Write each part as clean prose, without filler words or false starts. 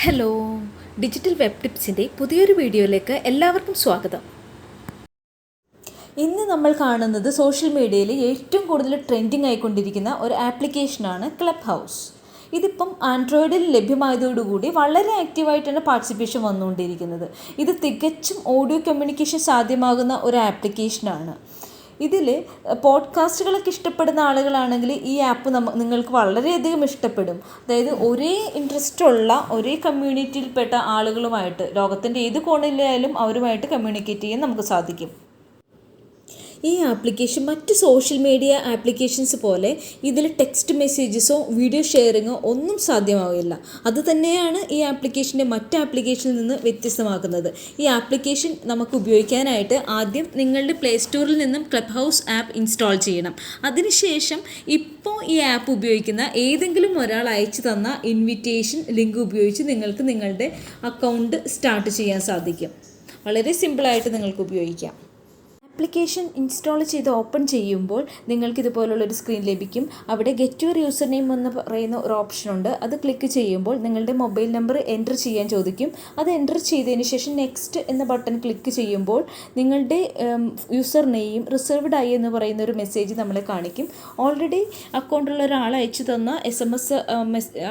Hello, digital web ടിപ്സിൻ്റെ പുതിയൊരു വീഡിയോയിലേക്ക് എല്ലാവർക്കും സ്വാഗതം. ഇന്ന് നമ്മൾ കാണുന്നത് സോഷ്യൽ മീഡിയയിൽ ഏറ്റവും കൂടുതൽ ട്രെൻഡിങ് ആയിക്കൊണ്ടിരിക്കുന്ന ഒരു ആപ്ലിക്കേഷനാണ് ക്ലബ് ഹൗസ്. ഇതിപ്പം ആൻഡ്രോയിഡിൽ ലഭ്യമായതോടുകൂടി വളരെ ആക്റ്റീവായിട്ടാണ് പാർട്ടിസിപ്പേഷൻ വന്നുകൊണ്ടിരിക്കുന്നത്. ഇത് തികച്ചും ഓഡിയോ കമ്മ്യൂണിക്കേഷൻ സാധ്യമാകുന്ന ഒരു ആപ്ലിക്കേഷനാണ്. ഇതിൽ പോഡ്കാസ്റ്റുകളൊക്കെ ഇഷ്ടപ്പെടുന്ന ആളുകളാണെങ്കിൽ ഈ ആപ്പ് നിങ്ങൾക്ക് വളരെയധികം ഇഷ്ടപ്പെടും. അതായത് ഒരേ ഇൻട്രസ്റ്റുള്ള ഒരേ കമ്മ്യൂണിറ്റിയിൽപ്പെട്ട ആളുകളുമായിട്ട് ലോകത്തിൻ്റെ ഏത് കോണിലായാലും അവരുമായിട്ട് കമ്മ്യൂണിക്കേറ്റ് ചെയ്യാൻ നമുക്ക് സാധിക്കും. ഈ ആപ്ലിക്കേഷൻ മറ്റ് സോഷ്യൽ മീഡിയ ആപ്ലിക്കേഷൻസ് പോലെ ഇതിൽ ടെക്സ്റ്റ് മെസ്സേജസോ വീഡിയോ ഷെയറിങ്ങോ ഒന്നും സാധ്യമാവില്ല. അതുതന്നെയാണ് ഈ ആപ്ലിക്കേഷൻ്റെ മറ്റ് ആപ്ലിക്കേഷനിൽ നിന്ന് വ്യത്യസ്തമാക്കുന്നത്. ഈ ആപ്ലിക്കേഷൻ നമുക്ക് ഉപയോഗിക്കാനായിട്ട് ആദ്യം നിങ്ങളുടെ പ്ലേ സ്റ്റോറിൽ നിന്നും ക്ലബ് ഹൗസ് ആപ്പ് ഇൻസ്റ്റാൾ ചെയ്യണം. അതിനുശേഷം ഇപ്പോൾ ഈ ആപ്പ് ഉപയോഗിക്കുന്ന ഏതെങ്കിലും ഒരാൾ അയച്ചു തന്ന ഇൻവിറ്റേഷൻ ലിങ്ക് ഉപയോഗിച്ച് നിങ്ങൾക്ക് നിങ്ങളുടെ അക്കൗണ്ട് സ്റ്റാർട്ട് ചെയ്യാൻ സാധിക്കും. വളരെ സിമ്പിളായിട്ട് നിങ്ങൾക്ക് ഉപയോഗിക്കാം. ആപ്ലിക്കേഷൻ ഇൻസ്റ്റാൾ ചെയ്ത് ഓപ്പൺ ചെയ്യുമ്പോൾ നിങ്ങൾക്ക് ഇതുപോലുള്ളൊരു സ്ക്രീൻ ലഭിക്കും. അവിടെ ഗെറ്റ് യുവർ യൂസർ നെയിം എന്ന് പറയുന്ന ഒരു ഓപ്ഷനുണ്ട്. അത് ക്ലിക്ക് ചെയ്യുമ്പോൾ നിങ്ങളുടെ മൊബൈൽ നമ്പർ എൻ്റർ ചെയ്യാൻ ചോദിക്കും. അത് എൻ്റർ ചെയ്തതിന് ശേഷം നെക്സ്റ്റ് എന്ന ബട്ടൺ ക്ലിക്ക് ചെയ്യുമ്പോൾ നിങ്ങളുടെ യൂസർ നെയിം റിസർവ്ഡ് ആയി എന്ന് പറയുന്ന ഒരു മെസ്സേജ് നമ്മളെ കാണിക്കും. ഓൾറെഡി അക്കൗണ്ടുള്ള ഒരാൾ അയച്ചു തന്ന SMS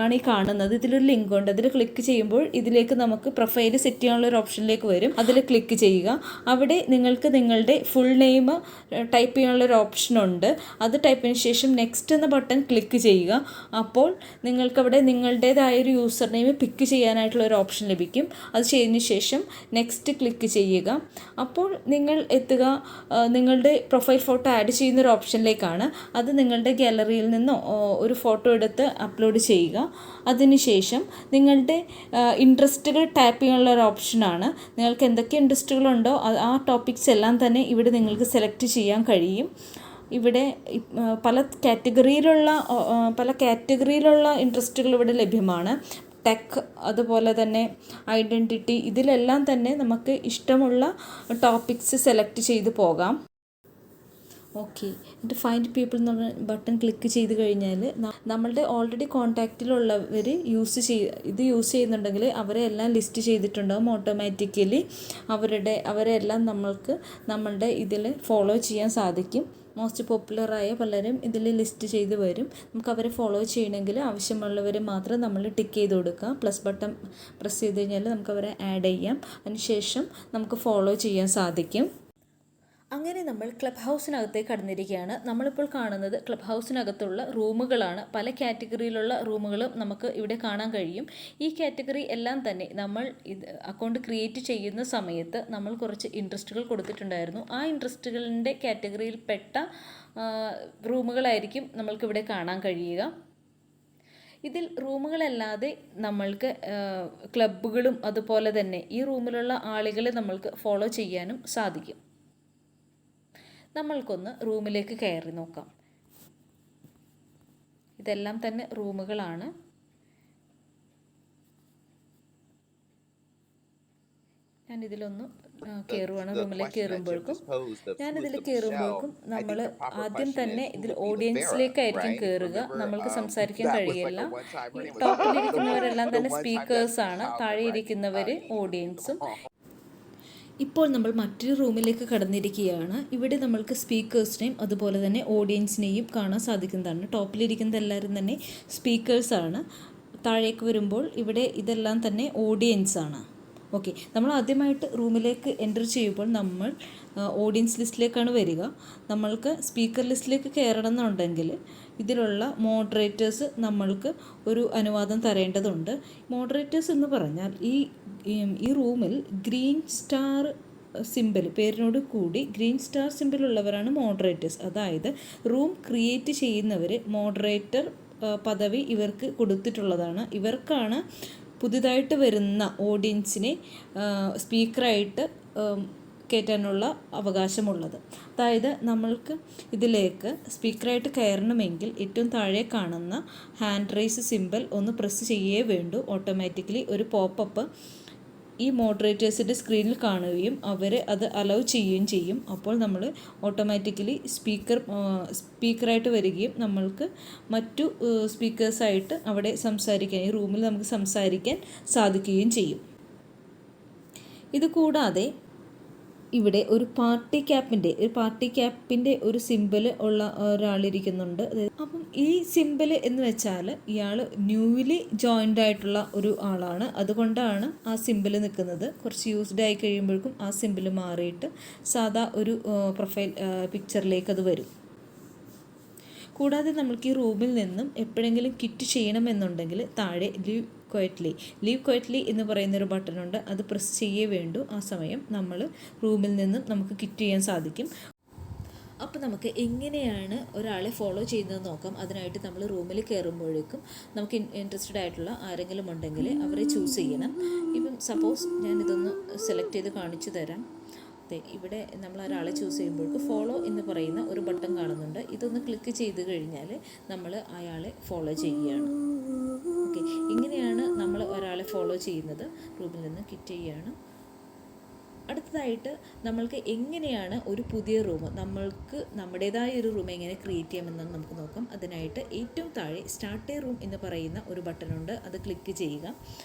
ആണ് ഈ കാണുന്നത്. ഇതിലൊരു ലിങ്ക് ഉണ്ട്. അതിൽ ക്ലിക്ക് ചെയ്യുമ്പോൾ ഇതിലേക്ക് നമുക്ക് പ്രൊഫൈൽ സെറ്റ് ചെയ്യാനുള്ള ഒരു ഓപ്ഷനിലേക്ക് വരും. അതിൽ ക്ലിക്ക് ചെയ്യുക. അവിടെ നിങ്ങൾക്ക് നിങ്ങളുടെ ഫുൾ നെയിം ടൈപ്പ് ചെയ്യാനുള്ളൊരു ഓപ്ഷനുണ്ട്. അത് ടൈപ്പിന് ശേഷം നെക്സ്റ്റ് എന്ന ബട്ടൺ ക്ലിക്ക് ചെയ്യുക. അപ്പോൾ നിങ്ങൾക്കവിടെ നിങ്ങളുടേതായൊരു യൂസർ നെയിം പിക്ക് ചെയ്യാനായിട്ടുള്ള ഒരു ഓപ്ഷൻ ലഭിക്കും. അത് ചെയ്തതിന് ശേഷം നെക്സ്റ്റ് ക്ലിക്ക് ചെയ്യുക. അപ്പോൾ നിങ്ങൾ എത്തുക നിങ്ങളുടെ പ്രൊഫൈൽ ഫോട്ടോ ആഡ് ചെയ്യുന്നൊരു ഓപ്ഷനിലേക്കാണ്. അത് നിങ്ങളുടെ ഗാലറിയിൽ നിന്ന് ഒരു ഫോട്ടോ എടുത്ത് അപ്ലോഡ് ചെയ്യുക. അതിനുശേഷം നിങ്ങളുടെ ഇൻട്രസ്റ്റുകൾ ടൈപ്പ് ചെയ്യാനുള്ള ഒരു ഓപ്ഷനാണ്. നിങ്ങൾക്ക് എന്തൊക്കെ ഇൻട്രസ്റ്റുകളുണ്ടോ ആ ടോപ്പിക്സ് എല്ലാം തന്നെ ഇവിടെ നിങ്ങൾക്ക് സെലക്ട് ചെയ്യാൻ കഴിയും. ഇവിടെ പല കാറ്റഗറിയിലുള്ള ഇൻട്രസ്റ്റുകൾ ഇവിടെ ലഭ്യമാണ്. ടെക്, അതുപോലെ തന്നെ ഐഡൻറ്റിറ്റി, ഇതിലെല്ലാം തന്നെ നമുക്ക് ഇഷ്ടമുള്ള ടോപ്പിക്സ് സെലക്ട് ചെയ്ത് പോകാം. ഓക്കെ, എന്നിട്ട് ഫൈൻഡ് പീപ്പിൾ എന്ന് പറഞ്ഞ ബട്ടൺ ക്ലിക്ക് ചെയ്ത് കഴിഞ്ഞാൽ നമ്മളുടെ ഓൾറെഡി കോൺടാക്റ്റിലുള്ളവർ ഇത് യൂസ് ചെയ്യുന്നുണ്ടെങ്കിൽ അവരെ എല്ലാം ലിസ്റ്റ് ചെയ്തിട്ടുണ്ടാകും. ഓട്ടോമാറ്റിക്കലി അവരെല്ലാം നമ്മളുടെ ഇതിൽ ഫോളോ ചെയ്യാൻ സാധിക്കും. മോസ്റ്റ് പോപ്പുലറായ പലരും ഇതിൽ ലിസ്റ്റ് ചെയ്ത് വരും. നമുക്ക് അവരെ ഫോളോ ചെയ്യണമെങ്കിൽ ആവശ്യമുള്ളവർ മാത്രം നമ്മൾ ടിക്ക് ചെയ്ത് കൊടുക്കുക. പ്ലസ് ബട്ടൺ പ്രസ് ചെയ്ത് കഴിഞ്ഞാൽ നമുക്ക് അവരെ ആഡ് ചെയ്യാം. അതിനുശേഷം നമുക്ക് ഫോളോ ചെയ്യാൻ സാധിക്കും. അങ്ങനെ നമ്മൾ ക്ലബ് ഹൗസിനകത്തേക്ക് കടന്നിരിക്കുകയാണ്. നമ്മളിപ്പോൾ കാണുന്നത് ക്ലബ് ഹൗസിനകത്തുള്ള റൂമുകളാണ്. പല കാറ്റഗറിയിലുള്ള റൂമുകളും നമുക്ക് ഇവിടെ കാണാൻ കഴിയും. ഈ കാറ്റഗറി എല്ലാം തന്നെ നമ്മൾ അക്കൗണ്ട് ക്രിയേറ്റ് ചെയ്യുന്ന സമയത്ത് നമ്മൾ കുറച്ച് ഇൻട്രസ്റ്റുകൾ കൊടുത്തിട്ടുണ്ടായിരുന്നു. ആ ഇൻട്രസ്റ്റുകളിൻ്റെ കാറ്റഗറിയിൽപ്പെട്ട റൂമുകളായിരിക്കും നമ്മൾക്കിവിടെ കാണാൻ കഴിയുക. ഇതിൽ റൂമുകളല്ലാതെ നമ്മൾക്ക് ക്ലബ്ബുകളും അതുപോലെ തന്നെ ഈ റൂമിലുള്ള ആളുകളെ നമ്മൾക്ക് ഫോളോ ചെയ്യാനും സാധിക്കും. നമ്മൾക്കൊന്ന് റൂമിലേക്ക് കയറി നോക്കാം. ഇതെല്ലാം തന്നെ റൂമുകളാണ്. ഞാനിതിലൊന്ന് കയറുവാണ്. റൂമിലേക്ക് കയറുമ്പോഴേക്കും നമ്മൾ ആദ്യം തന്നെ ഇതിൽ ഓഡിയൻസിലേക്കായിരിക്കും കയറുക. നമ്മൾക്ക് സംസാരിക്കാൻ കഴിയില്ല. ടോപ്പിലിരിക്കുന്നവരെല്ലാം തന്നെ സ്പീക്കേഴ്സാണ്, താഴെ ഇരിക്കുന്നവർ ഓഡിയൻസും. ഇപ്പോൾ നമ്മൾ മറ്റൊരു റൂമിലേക്ക് കടന്നിരിക്കുകയാണ്. ഇവിടെ നമ്മൾക്ക് സ്പീക്കേഴ്സിനെയും അതുപോലെ തന്നെ ഓഡിയൻസിനെയും കാണാൻ സാധിക്കുന്നതാണ്. ടോപ്പിലിരിക്കുന്നത് എല്ലാവരും തന്നെ സ്പീക്കേഴ്സാണ്. താഴേക്ക് വരുമ്പോൾ ഇവിടെ ഇതെല്ലാം തന്നെ ഓഡിയൻസാണ്. ഓക്കെ, നമ്മൾ ആദ്യമായിട്ട് റൂമിലേക്ക് എൻ്റർ ചെയ്യുമ്പോൾ നമ്മൾ ഓഡിയൻസ് ലിസ്റ്റിലേക്കാണ് വരിക. നമ്മൾക്ക് സ്പീക്കർ ലിസ്റ്റിലേക്ക് കയറണം എന്നുണ്ടെങ്കിൽ ഇതിലുള്ള മോഡറേറ്റേഴ്സ് നമ്മൾക്ക് ഒരു അനുവാദം തരേണ്ടതുണ്ട്. മോഡറേറ്റേഴ്സ് എന്ന് പറഞ്ഞാൽ ഈ റൂമിൽ ഗ്രീൻ സ്റ്റാർ സിമ്പിൾ പേരിനോട് കൂടി ഗ്രീൻ സ്റ്റാർ സിമ്പിൾ ഉള്ളവരാണ് മോഡറേറ്റേഴ്സ്. അതായത് റൂം ക്രിയേറ്റ് ചെയ്യുന്നവർ മോഡറേറ്റർ പദവി ഇവർക്ക് കൊടുത്തിട്ടുള്ളതാണ്. ഇവർക്കാണ് പുതിയതായിട്ട് വരുന്ന ഓഡിയൻസിനെ സ്പീക്കറായിട്ട് കയറ്റാനുള്ള അവകാശമുള്ളത്. അതായത് നമ്മൾക്ക് ഇതിലേക്ക് സ്പീക്കറായിട്ട് കയറണമെങ്കിൽ ഏറ്റവും താഴെ കാണുന്ന ഹാൻഡ് റൈസ് സിമ്പിൾ ഒന്ന് പ്രസ് ചെയ്യേ വേണ്ടൂ. ഓട്ടോമാറ്റിക്കലി ഒരു പോപ്പപ്പ് ഈ മോഡറേറ്റേഴ്സിൻ്റെ സ്ക്രീനിൽ കാണുകയും അവരെ അത് അലൗ ചെയ്യുകയും ചെയ്യും. അപ്പോൾ നമ്മൾ ഓട്ടോമാറ്റിക്കലി സ്പീക്കറായിട്ട് വരികയും നമ്മൾക്ക് മറ്റു സ്പീക്കേഴ്സായിട്ട് അവിടെ സംസാരിക്കാൻ, ഈ റൂമിൽ നമുക്ക് സംസാരിക്കാൻ സാധിക്കുകയും ചെയ്യും. ഇത് കൂടാതെ ഇവിടെ ഒരു പാർട്ടി ക്യാപ്പിൻ്റെ ഒരു സിമ്പിൾ ഉള്ള ഒരാളിരിക്കുന്നുണ്ട്. അപ്പം ഈ സിമ്പിൾ എന്ന് വെച്ചാൽ ഇയാൾ ന്യൂലി ജോയിൻഡ് ആയിട്ടുള്ള ഒരു ആളാണ്. അതുകൊണ്ടാണ് ആ സിമ്പിൾ നിൽക്കുന്നത്. കുറച്ച് യൂസ്ഡ് ആയി കഴിയുമ്പോഴേക്കും ആ സിമ്പിൾ മാറിയിട്ട് സാധാ ഒരു പ്രൊഫൈൽ പിക്ചറിലേക്ക് അത് വരും. കൂടാതെ നമുക്ക് ഈ റൂമിൽ നിന്നും എപ്പോഴെങ്കിലും ക്വിറ്റ് ചെയ്യണമെന്നുണ്ടെങ്കിൽ താഴെ ലീവ് ക്വയറ്റ്ലി എന്ന് പറയുന്നൊരു ബട്ടണുണ്ട്. അത് പ്രസ് ചെയ്യേ വേണ്ടൂ. ആ സമയം നമ്മൾ റൂമിൽ നിന്നും നമുക്ക് ക്വിറ്റ് ചെയ്യാൻ സാധിക്കും. അപ്പോൾ നമുക്ക് എങ്ങനെയാണ് ഒരാളെ ഫോളോ ചെയ്യുന്നത് നോക്കാം. അതിനായിട്ട് നമ്മൾ റൂമിൽ കയറുമ്പോഴേക്കും നമുക്ക് ഇൻട്രസ്റ്റഡ് ആയിട്ടുള്ള ആരെങ്കിലും ഉണ്ടെങ്കിൽ അവരെ ചൂസ് ചെയ്യണം. ഇപ്പം സപ്പോസ് ഞാനിതൊന്ന് സെലക്ട് ചെയ്ത് കാണിച്ചു തരാം. ഇവിടെ നമ്മൾ ഒരാളെ ചൂസ് ചെയ്യുമ്പോഴേക്കും ഫോളോ എന്ന് പറയുന്ന ഒരു ബട്ടൺ കാണുന്നുണ്ട്. ഇതൊന്ന് ക്ലിക്ക് ചെയ്ത് കഴിഞ്ഞാൽ നമ്മൾ അയാളെ ഫോളോ ചെയ്യുകയാണ്. ഓക്കെ, ഇങ്ങനെയാണ് നമ്മൾ ഒരാളെ ഫോളോ ചെയ്യുന്നത്. റൂമിൽ നിന്ന് ക്വിറ്റ് ചെയ്യുകയാണ്. അടുത്തതായിട്ട് നമ്മൾക്ക് എങ്ങനെയാണ് ഒരു പുതിയ റൂം, നമ്മൾക്ക് നമ്മുടേതായ ഒരു റൂം എങ്ങനെ ക്രിയേറ്റ് ചെയ്യാമെന്ന് നമുക്ക് നോക്കാം. അതിനായിട്ട് ഏറ്റവും താഴെ സ്റ്റാർട്ട് എ റൂം എന്ന് പറയുന്ന ഒരു ബട്ടണുണ്ട്. അത് ക്ലിക്ക് ചെയ്യുക.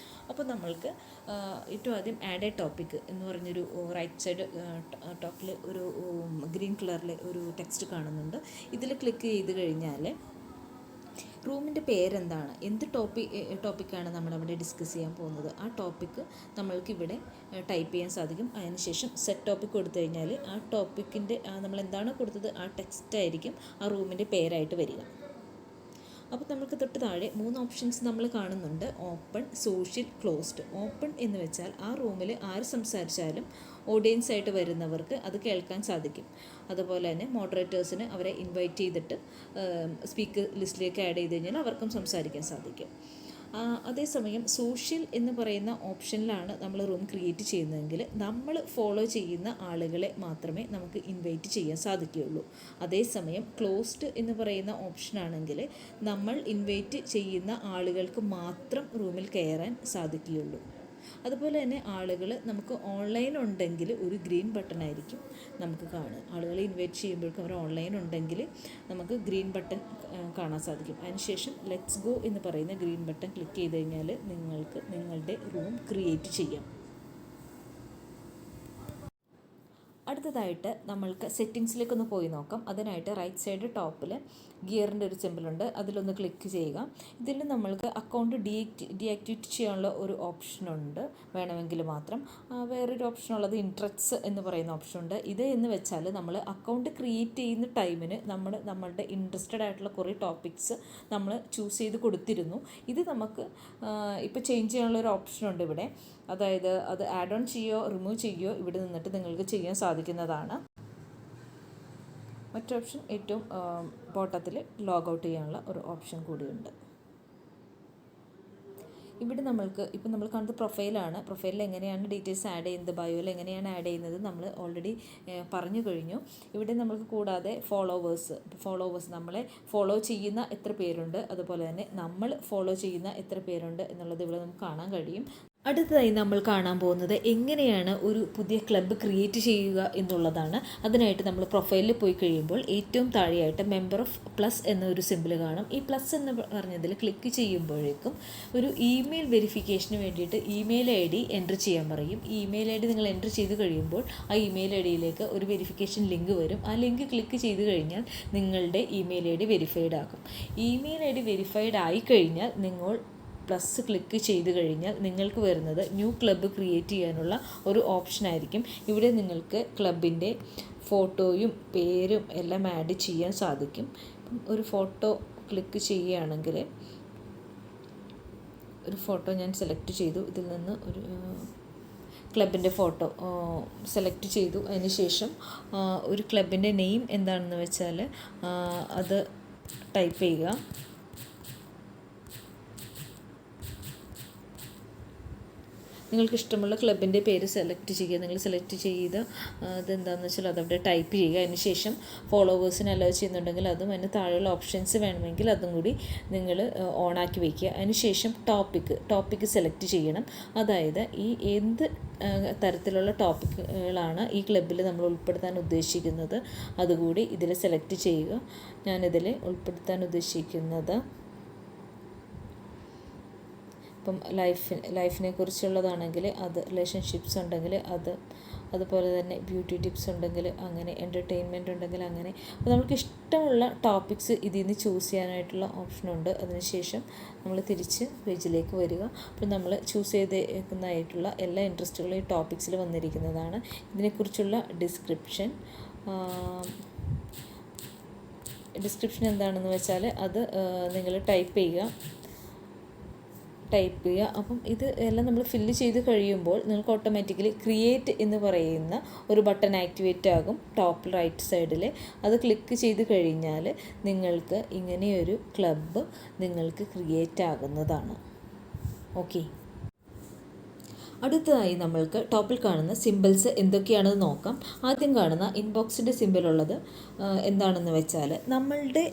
അപ്പോൾ നമ്മൾക്ക് ഏറ്റവും ആദ്യം ആഡ് എ ടോപ്പിക് എന്ന് പറഞ്ഞൊരു റൈറ്റ് സൈഡ് ടോപ്പിൽ ഒരു ഗ്രീൻ കളറിൽ ഒരു ടെക്സ്റ്റ് കാണുന്നുണ്ട്. ഇതിൽ ക്ലിക്ക് ചെയ്ത് കഴിഞ്ഞാൽ റൂമിൻ്റെ പേരെന്താണ്, എന്ത് ടോപ്പിക്കാണ് നമ്മളവിടെ ഡിസ്കസ് ചെയ്യാൻ പോകുന്നത്, ആ ടോപ്പിക്ക് നമ്മൾക്കിവിടെ ടൈപ്പ് ചെയ്യാൻ സാധിക്കും. അതിനുശേഷം സെറ്റ് ടോപ്പിക് കൊടുത്തു കഴിഞ്ഞാൽ ആ ടോപ്പിക്കിൻ്റെ നമ്മൾ എന്താണോ കൊടുത്തത് ആ ടെക്സ്റ്റ് ആയിരിക്കും ആ റൂമിൻ്റെ പേരായിട്ട് വരിക. അപ്പോൾ നമുക്ക് തൊട്ട് താഴെ 3 ഓപ്ഷൻസ് നമ്മൾ കാണുന്നുണ്ട്. Open, social, closed. ഓപ്പൺ എന്ന് വെച്ചാൽ ആ റൂമിൽ ആര് സംസാരിച്ചാലും ഓഡിയൻസ് ആയിട്ട് വരുന്നവർക്ക് അത് കേൾക്കാൻ സാധിക്കും. അതുപോലെ തന്നെ മോഡറേറ്റേഴ്സിന് അവരെ ഇൻവൈറ്റ് ചെയ്തിട്ട് സ്പീക്കർ ലിസ്റ്റിലേക്ക് ആഡ് ചെയ്ത് കഴിഞ്ഞാൽ അവർക്കും സംസാരിക്കാൻ സാധിക്കും. അതേസമയം സോഷ്യൽ എന്ന് പറയുന്ന ഓപ്ഷനിലാണ് നമ്മൾ റൂം ക്രിയേറ്റ് ചെയ്യുന്നതെങ്കിൽ നമ്മൾ ഫോളോ ചെയ്യുന്ന ആളുകളെ മാത്രമേ നമുക്ക് ഇൻവൈറ്റ് ചെയ്യാൻ സാധിക്കുകയുള്ളൂ. അതേസമയം ക്ലോസ്ഡ് എന്ന് പറയുന്ന ഓപ്ഷനാണെങ്കിൽ നമ്മൾ ഇൻവൈറ്റ് ചെയ്യുന്ന ആളുകൾക്ക് മാത്രം റൂമിൽ കയറാൻ സാധിക്കുകയുള്ളൂ. അതുപോലെ തന്നെ ആളുകൾ നമുക്ക് ഓൺലൈൻ ഉണ്ടെങ്കിൽ ഒരു ഗ്രീൻ ബട്ടൺ ആയിരിക്കും നമുക്ക് കാണുക. ആളുകളെ ഇൻവൈറ്റ് ചെയ്യുമ്പോഴേക്കും അവർ ഓൺലൈൻ ഉണ്ടെങ്കിൽ നമുക്ക് ഗ്രീൻ ബട്ടൺ കാണാൻ സാധിക്കും. അതിനുശേഷം ലെറ്റ്സ് ഗോ എന്ന് പറയുന്ന ഗ്രീൻ ബട്ടൺ ക്ലിക്ക് ചെയ്ത് കഴിഞ്ഞാൽ നിങ്ങൾക്ക് നിങ്ങളുടെ റൂം ക്രിയേറ്റ് ചെയ്യാം. അടുത്തതായിട്ട് നമ്മൾക്ക് സെറ്റിങ്സിലേക്കൊന്ന് പോയി നോക്കാം. അതിനായിട്ട് റൈറ്റ് സൈഡ് ടോപ്പിൽ ഗിയറിൻ്റെ ഒരു സിമ്പിളുണ്ട്. അതിലൊന്ന് ക്ലിക്ക് ചെയ്യുക. ഇതിൽ നമ്മൾക്ക് അക്കൗണ്ട് ഡീആക്ടിവേറ്റ് ചെയ്യാനുള്ള ഒരു ഓപ്ഷനുണ്ട്, വേണമെങ്കിൽ മാത്രം. വേറൊരു ഓപ്ഷനുള്ളത് ഇൻട്രറ്റ്സ് എന്ന് പറയുന്ന ഓപ്ഷനുണ്ട്. ഇത് എന്ന് വെച്ചാൽ നമ്മൾ അക്കൗണ്ട് ക്രിയേറ്റ് ചെയ്യുന്ന ടൈമിന് നമ്മളുടെ ഇൻട്രസ്റ്റഡ് ആയിട്ടുള്ള കുറേ ടോപ്പിക്സ് നമ്മൾ ചൂസ് ചെയ്ത് കൊടുത്തിരുന്നു. ഇത് നമുക്ക് ഇപ്പോൾ ചേഞ്ച് ചെയ്യാനുള്ള ഒരു ഓപ്ഷനുണ്ട് ഇവിടെ. അതായത് അത് ആഡ് ഓൺ ചെയ്യുകയോ റിമൂവ് ചെയ്യുകയോ ഇവിടെ നിന്നിട്ട് നിങ്ങൾക്ക് ചെയ്യാൻ സാധിക്കുന്നതാണ്. മറ്റൊരു ഓപ്ഷൻ ഏറ്റവും ബോട്ടത്തിൽ ലോഗ് ഔട്ട് ചെയ്യാനുള്ള ഒരു ഓപ്ഷൻ കൂടിയുണ്ട്. ഇവിടെ നമ്മൾക്ക് ഇപ്പോൾ നമ്മൾ കാണുന്നത് പ്രൊഫൈലാണ്. പ്രൊഫൈലിൽ എങ്ങനെയാണ് ഡീറ്റെയിൽസ് ആഡ് ചെയ്യുന്നത്, ബയോയിൽ എങ്ങനെയാണ് ആഡ് ചെയ്യുന്നത് നമ്മൾ ഓൾറെഡി പറഞ്ഞു കഴിഞ്ഞു. ഇവിടെ നമുക്ക് കൂടാതെ ഫോളോവേഴ്സ് നമ്മളെ ഫോളോ ചെയ്യുന്ന എത്ര പേരുണ്ട്, അതുപോലെ തന്നെ നമ്മൾ ഫോളോ ചെയ്യുന്ന എത്ര പേരുണ്ട് എന്നുള്ളത് ഇവിടെ നമുക്ക് കാണാൻ കഴിയും. അടുത്തതായി നമ്മൾ കാണാൻ പോകുന്നത് എങ്ങനെയാണ് ഒരു പുതിയ ക്ലബ്ബ് ക്രിയേറ്റ് ചെയ്യുക എന്നുള്ളതാണ്. അതിനായിട്ട് നമ്മൾ പ്രൊഫൈലിൽ പോയി കഴിയുമ്പോൾ ഏറ്റവും താഴെയായിട്ട് മെമ്പർ ഓഫ് പ്ലസ് എന്നൊരു സിമ്പിൾ കാണും. ഈ പ്ലസ് എന്ന് പറഞ്ഞതിൽ ക്ലിക്ക് ചെയ്യുമ്പോഴേക്കും ഒരു ഇമെയിൽ വെരിഫിക്കേഷന് വേണ്ടിയിട്ട് ഇമെയിൽ ID എൻ്റർ ചെയ്യാൻ പറയും. ഈ ഇമെയിൽ ID നിങ്ങൾ എൻ്റർ ചെയ്ത് കഴിയുമ്പോൾ ആ ഇമെയിൽ IDയിലേക്ക് ഒരു വെരിഫിക്കേഷൻ ലിങ്ക് വരും. ആ ലിങ്ക് ക്ലിക്ക് ചെയ്ത് കഴിഞ്ഞാൽ നിങ്ങളുടെ ഇമെയിൽ ID വെരിഫൈഡ് ആകും. ഇമെയിൽ ID വെരിഫൈഡ് ആയി കഴിഞ്ഞാൽ നിങ്ങൾ പ്ലസ് ക്ലിക്ക് ചെയ്ത് കഴിഞ്ഞാൽ നിങ്ങൾക്ക് വരുന്നത് ന്യൂ ക്ലബ്ബ് ക്രിയേറ്റ് ചെയ്യാനുള്ള ഒരു ഓപ്ഷനായിരിക്കും. ഇവിടെ നിങ്ങൾക്ക് ക്ലബിൻ്റെ ഫോട്ടോയും പേരും എല്ലാം ആഡ് ചെയ്യാൻ സാധിക്കും. ഒരു ഫോട്ടോ ക്ലിക്ക് ചെയ്യുകയാണെങ്കിൽ ഒരു ഫോട്ടോ ഞാൻ സെലക്ട് ചെയ്തു. ഇതിൽ നിന്ന് ഒരു ക്ലബിൻ്റെ ഫോട്ടോ സെലക്ട് ചെയ്തു. അതിനുശേഷം ഒരു ക്ലബിൻ്റെ നെയിം എന്താണെന്ന് വെച്ചാൽ അത് ടൈപ്പ് ചെയ്യുക. നിങ്ങൾക്ക് ഇഷ്ടമുള്ള ക്ലബിൻ്റെ പേര് സെലക്ട് ചെയ്യുക. നിങ്ങൾ സെലക്ട് ചെയ്ത് അതെന്താണെന്ന് വെച്ചാൽ അതവിടെ ടൈപ്പ് ചെയ്യുക. അതിന് ശേഷം ഫോളോവേഴ്സിന് അലോ ചെയ്യുന്നുണ്ടെങ്കിൽ അതും അതിന് താഴെയുള്ള ഓപ്ഷൻസ് വേണമെങ്കിൽ അതും കൂടി നിങ്ങൾ ഓണാക്കി വയ്ക്കുക. അതിന് ശേഷം ടോപ്പിക്ക് സെലക്ട് ചെയ്യണം. അതായത് ഈ എന്ത് തരത്തിലുള്ള ടോപ്പിക്കുകളാണ് ഈ ക്ലബ്ബിൽ നമ്മൾ ഉൾപ്പെടുത്താൻ ഉദ്ദേശിക്കുന്നത് അതുകൂടി ഇതിൽ സെലക്ട് ചെയ്യുക. ഞാനിതിൽ ഉൾപ്പെടുത്താൻ ഉദ്ദേശിക്കുന്നത് ഇപ്പം ലൈഫിനെ കുറിച്ചുള്ളതാണെങ്കിൽ അത്, റിലേഷൻഷിപ്സ് ഉണ്ടെങ്കിൽ അത്, അതുപോലെ തന്നെ ബ്യൂട്ടി ടിപ്സ് ഉണ്ടെങ്കിൽ അങ്ങനെ, എൻ്റർടൈൻമെൻറ്റ് ഉണ്ടെങ്കിൽ അങ്ങനെ. അപ്പോൾ നമുക്ക് ഇഷ്ടമുള്ള ടോപ്പിക്സ് ഇതിൽ നിന്ന് ചൂസ് ചെയ്യാനായിട്ടുള്ള ഓപ്ഷനുണ്ട്. അതിനുശേഷം നമ്മൾ തിരിച്ച് പേജിലേക്ക് വരിക. അപ്പോൾ നമ്മൾ ചൂസ് ചെയ്തേക്കുന്നതായിട്ടുള്ള എല്ലാ ഇൻട്രസ്റ്റുകളും ഈ ടോപ്പിക്സിൽ വന്നിരിക്കുന്നതാണ്. ഇതിനെക്കുറിച്ചുള്ള ഡിസ്ക്രിപ്ഷൻ എന്താണെന്ന് വെച്ചാൽ അത് നിങ്ങൾ ടൈപ്പ് ചെയ്യുക. അപ്പം ഇത് എല്ലാം നമ്മൾ ഫില്ല് ചെയ്ത് കഴിയുമ്പോൾ നിങ്ങൾക്ക് ഓട്ടോമാറ്റിക്കലി ക്രിയേറ്റ് എന്ന് പറയുന്ന ഒരു ബട്ടൺ ആക്ടിവേറ്റ് ആകും ടോപ്പ് റൈറ്റ് സൈഡിൽ. അത് ക്ലിക്ക് ചെയ്ത് കഴിഞ്ഞാൽ നിങ്ങൾക്ക് ഇങ്ങനെയൊരു ക്ലബ്ബ് നിങ്ങൾക്ക് ക്രിയേറ്റ് ആകുന്നതാണ്. ഓക്കെ, അടുത്തതായി നമ്മൾക്ക് ടോപ്പിൽ കാണുന്ന സിമ്പിൾസ് എന്തൊക്കെയാണെന്ന് നോക്കാം. ആദ്യം കാണുന്ന ഇൻബോക്സിൻ്റെ സിമ്പിളുള്ളത് എന്താണെന്ന് വെച്ചാൽ നമ്മളുടെ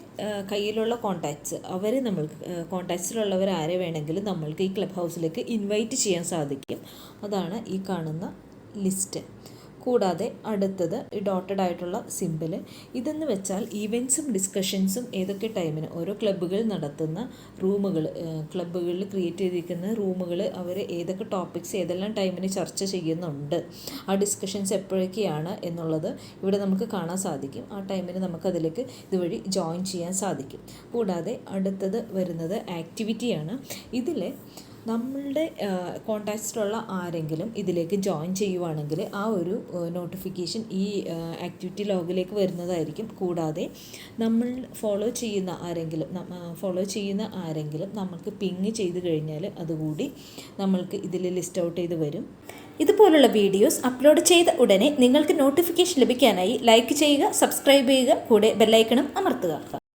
കയ്യിലുള്ള കോൺടാക്ട്സ്, അവരെ നമ്മൾക്ക് കോൺടാക്ട്സിലുള്ളവർ ആരെ വേണമെങ്കിലും നമ്മൾക്ക് ഈ ക്ലബ് ഹൗസിലേക്ക് ഇൻവൈറ്റ് ചെയ്യാൻ സാധിക്കും. അതാണ് ഈ കാണുന്ന ലിസ്റ്റ്. കൂടാതെ അടുത്തത് ഈ ഡോട്ടഡ് ആയിട്ടുള്ള സിമ്പിൾ. ഇതെന്ന് വെച്ചാൽ ഈവൻറ്റ്സും ഡിസ്കഷൻസും ഏതൊക്കെ ടൈമിന് ഓരോ ക്ലബ്ബുകൾ നടത്തുന്ന റൂമുകൾ, ക്ലബ്ബുകളിൽ ക്രിയേറ്റ് ചെയ്തിരിക്കുന്ന റൂമുകൾ അവർ ഏതൊക്കെ ടോപ്പിക്സ് ഏതെല്ലാം ടൈമിന് ചർച്ച ചെയ്യുന്നുണ്ട്, ആ ഡിസ്കഷൻസ് എപ്പോഴൊക്കെയാണ് എന്നുള്ളത് ഇവിടെ നമുക്ക് കാണാൻ സാധിക്കും. ആ ടൈമിന് നമുക്കതിലേക്ക് ഇതുവഴി ജോയിൻ ചെയ്യാൻ സാധിക്കും. കൂടാതെ അടുത്തത് വരുന്നത് ആക്ടിവിറ്റിയാണ്. ഇതിൽ നമ്മളുടെ കോൺടാക്ട്സിലുള്ള ആരെങ്കിലും ഇതിലേക്ക് ജോയിൻ ചെയ്യുവാണെങ്കിൽ ആ ഒരു നോട്ടിഫിക്കേഷൻ ഈ ആക്ടിവിറ്റി ലോഗിലേക്ക് വരുന്നതായിരിക്കും. കൂടാതെ നമ്മൾ ഫോളോ ചെയ്യുന്ന ആരെങ്കിലും നമ്മൾക്ക് പിങ് ചെയ്ത് കഴിഞ്ഞാൽ അതുകൂടി നമ്മൾക്ക് ഇതിൽ ലിസ്റ്റ് ഔട്ട് ചെയ്ത് വരും. ഇതുപോലുള്ള വീഡിയോസ് അപ്ലോഡ് ചെയ്ത ഉടനെ നിങ്ങൾക്ക് നോട്ടിഫിക്കേഷൻ ലഭിക്കാനായി ലൈക്ക് ചെയ്യുക, സബ്സ്ക്രൈബ് ചെയ്യുക, കൂടെ ബെല്ലൈക്കണും അമർത്തുക.